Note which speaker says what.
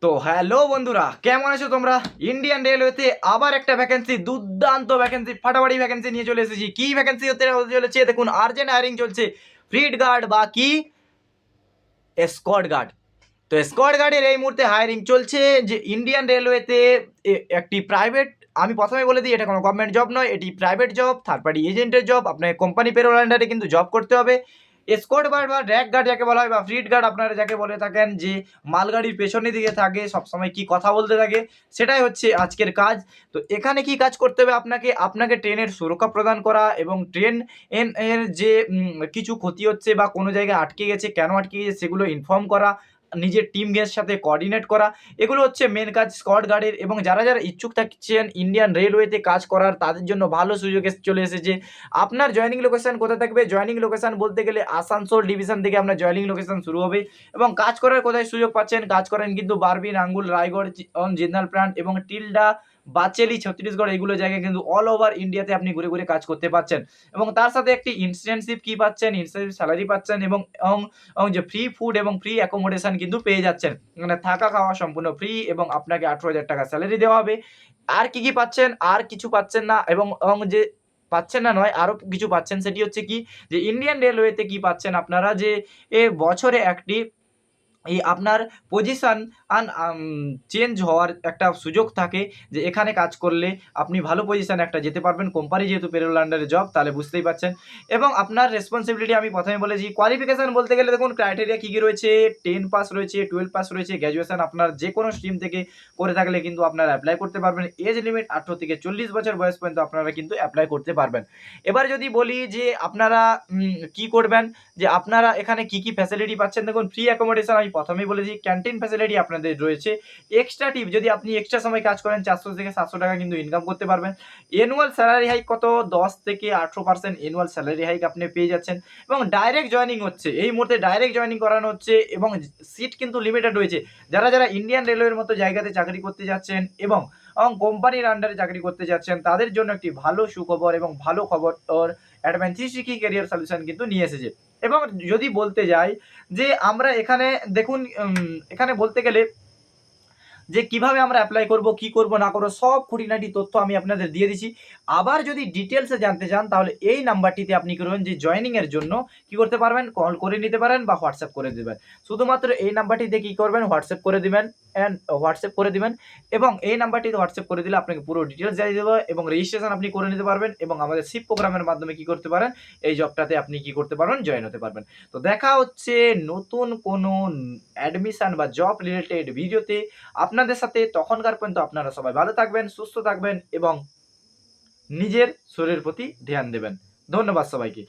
Speaker 1: তো হ্যালো বন্ধুরা, কেমন আছো তোমরা? ইন্ডিয়ান রেলওয়েতে আবার একটা ভ্যাকেন্সি, দুর্দান্ত ভ্যাকেন্সি, ফাটাফাটি ভ্যাকেন্সি নিয়ে চলে এসেছি। কি ভ্যাকেন্সি হতে হতে চলেছে দেখুন, আর্জেন্ট হায়ারিং চলছে ফ্লিট গার্ড বা কি স্কোয়াড গার্ড। তো স্কোয়াড গার্ডের এই মুহূর্তে হায়ারিং চলছে যে ইন্ডিয়ান রেলওয়েতে একটি প্রাইভেট। আমি প্রথমে বলে দিই, এটা কোনো গভর্নমেন্ট জব নয়, এটি প্রাইভেট জব, থার্ড পার্টি এজেন্টের জব। আপনাকে কোম্পানি পেরোল আন্ডারে কিন্তু জব করতে হবে। স্কোয়াড গার্ড বা র্যাক গার্ড যাকে বলা হয় বা ফ্লিট গার্ড আপনারা যাকে বলে থাকেন, যে মালগাড়ির পেছনের দিকে থাকে, সবসময় কি কথা বলতে থাকে, সেটাই হচ্ছে আজকের কাজ। তো এখানে কি কাজ করতে হবে আপনাকে ট্রেনের সুরক্ষা প্রদান করা এবং ট্রেন এর যে কিছু ক্ষতি হচ্ছে বা কোনো জায়গায় আটকে গেছে, কেন আটকে গেছে সেগুলো ইনফর্ম করা, নিজের টিমের সাথে কোঅর্ডিনেট করা, এগুলো হচ্ছে মেন কাজ স্কোয়াড গার্ডের। এবং যারা যারা ইচ্ছুক থাকছেন ইন্ডিয়ান রেলওয়েতে কাজ করার, তাদের জন্য ভালো সুযোগ চলে এসেছে। আপনার জয়েনিং লোকেশন কোথায় থাকবে? জয়েনিং লোকেশন বলতে গেলে আসানসোল ডিভিশন থেকে আপনার জয়েনিং লোকেশন শুরু হবে। এবং কাজ করার কোথায় সুযোগ পাচ্ছেন? কাজ করেন কিন্তু বারবিন, আঙ্গুল, রায়গড়, জিন্দাল প্রান্ট এবং টিলডা, বাচেলি, ছত্তিশগড়, এগুলো জায়গায় কিন্তু অল ওভার ইন্ডিয়াতে আপনি ঘুরে ঘুরে কাজ করতে পারছেন। এবং তার সাথে একটি ইনস্টেন্সিভ কি পাচ্ছেন? ইনস্টেন্সিভ স্যালারি পাচ্ছেন এবং যে ফ্রি ফুড এবং ফ্রি অ্যাকোমোডেশন কিন্তু পেয়ে যাচ্ছেন। মানে থাকা খাওয়া সম্পূর্ণ ফ্রি এবং আপনাকে 18,000 টাকা স্যালারি দেওয়া হবে। আর কি পাচ্ছেন? আর কিছু পাচ্ছেন না। এবং যে পাচ্ছেন না নয়, আরো কিছু পাচ্ছেন। সেটি হচ্ছে কি, যে ইন্ডিয়ান রেলওয়েতে কি পাচ্ছেন আপনারা, যে বছরে একটি এই আপনার পজিশন চেঞ্জ হওয়ার একটা সুযোগ থাকে, যে এখানে কাজ করলে আপনি ভালো পজিশনে একটা যেতে পারবেন। কোম্পানি যেহেতু পেরোল আন্ডারে জব, তাহলে বুঝতেই পারছেন। এবং আপনার রেসপন্সিবিলিটি আমি প্রথমে বলেছি। কোয়ালিফিকেশন বলতে গেলে দেখুন, ক্রাইটেরিয়া কী কী রয়েছে? 10 পাস রয়েছে, 12 পাস রয়েছে, গ্র্যাজুয়েশন আপনার যে কোনো স্ট্রিম থেকে করে থাকলে কিন্তু আপনারা অ্যাপ্লাই করতে পারবেন। এজ লিমিট 18 থেকে 40 বছর বয়স পর্যন্ত আপনারা কিন্তু অ্যাপ্লাই করতে পারবেন। এবার যদি বলি যে আপনারা কি করবেন, যে আপনারা এখানে কি ফ্যাসিলিটি পাচ্ছেন, দেখুন ফ্রি অ্যাকোমোডেশন আমি প্রথমেই বলেছি, ক্যান্টিন ফ্যাসিলিটি আপনাদের রয়েছে। এক্সট্রা টিপ, যদি আপনি এক্সট্রা সময় কাজ করেন 400 থেকে 700 টাকা কিন্তু ইনকাম করতে পারবেন। অ্যানুয়াল স্যালারি হাইক কত? 10 থেকে 18% অ্যানুয়াল স্যালারি হাইক আপনি পেয়ে যাচ্ছেন। এবং ডাইরেক্ট জয়েনিং হচ্ছে, এই মুহূর্তে ডাইরেক্ট জয়েনিং করানো হচ্ছে এবং সিট কিন্তু লিমিটেড রয়েছে। যারা যারা ইন্ডিয়ান রেলওয়ের মতো জায়গাতে চাকরি করতে যাচ্ছেন এবং কোম্পানির আন্ডারে চাকরি করতে যাচ্ছেন, তাদের জন্য একটি ভালো সুখবর এবং ভালো খবর ওর অ্যাডভান্স কি ক্যারিয়ার সলিউশন কিন্তু নিয়ে এসেছে। এবং যদি বলতে যাই যে আমরা এখানে দেখুন, এখানে বলতে গেলে যে কিভাবে আমরা অ্যাপ্লাই করব, কি করব না করব, সব খুঁটিনাটি তথ্য আমি আপনাদের দিয়ে দিচ্ছি। আবার যদি ডিটেলসে জানতে চান, তাহলে এই নাম্বারটিতে আপনি করবেন, যে জয়েনিং এর জন্য কি করতে পারবেন, কল করে নিতে পারেন বা হোয়াটসঅ্যাপ করে দেবেন। শুধুমাত্র এই নাম্বারটিতে কি করবেন, হোয়াটসঅ্যাপ করে দিবেন এবং এই নাম্বারটিতে হোয়াটসঅ্যাপ করে দিলে আপনাকে পুরো ডিটেলস জানিয়ে দেবো এবং রেজিস্ট্রেশন আপনি করে নিতে পারবেন এবং আমাদের শিপ প্রোগ্রামের মাধ্যমে কি করতে পারেন, এই জবটাতে আপনি কি করতে পারবেন, জয়েন হতে পারবেন। তো দেখা হচ্ছে নতুন কোনো অ্যাডমিশন বা জব রিলেটেড ভিডিওতে আপনাদের সাথে। তখনকার পর্যন্ত আপনারা সবাই ভালো থাকবেন, সুস্থ থাকবেন এবং নিজের শরীরের প্রতি ধ্যান দেবেন। ধন্যবাদ সবাইকে।